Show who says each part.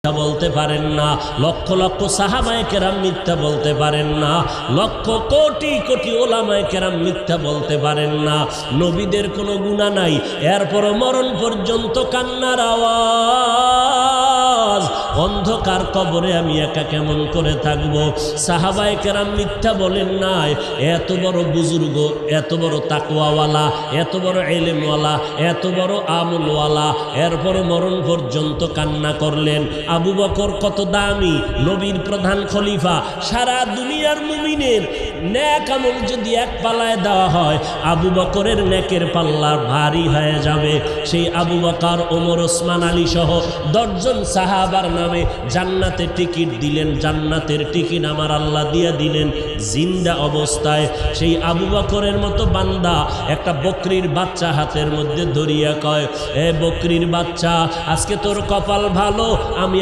Speaker 1: বলতে পারেন না, লক্ষ লক্ষ সাহাবায়ে কেরাম মিথ্যা বলতে পারেন না, লক্ষ কোটি কোটি ওলামায়ে কেরাম মিথ্যা বলতে পারেন না। নবীদের কোনো গুনাহ নাই, এরপর মরণ পর্যন্ত কান্নার আওয়াজ। অন্ধকার কবরে আমি একা কেমন করে থাকব? সাহাবায়ে কেরাম মিথ্যা বলেন নাই। এত বড় বুজুর্গ, এত বড় তাকওয়াওয়ালা, এত বড় ইলমওয়ালা, এত বড় আমলওয়ালা, এরপর মরণ পর্যন্ত কান্না করলেন। আবু বকর কত দামি, নবীর প্রধান খলিফা, সারা দুনিয়ার মুমিনের নেক আমল যদি এক পাল্লায় দেওয়া হয়, আবু বকরের নেকের পাল্লা ভারী হয়ে যাবে। সেই আবু বকর, ওমর, ওসমান, আলী সহ 10 জন সাহাবার নামে জান্নাতে টিকিট দিলেন। জান্নাতের টিকিট আমার আল্লাহ দিয়ে দিলেন জিন্দা অবস্থায়। সেই আবু বকরের মতো বান্দা একটা বকরির বাচ্চা হাতের মধ্যে ধরিয়া কয়, এ বকরির বাচ্চা, আজকে তোর কপাল ভালো, আমি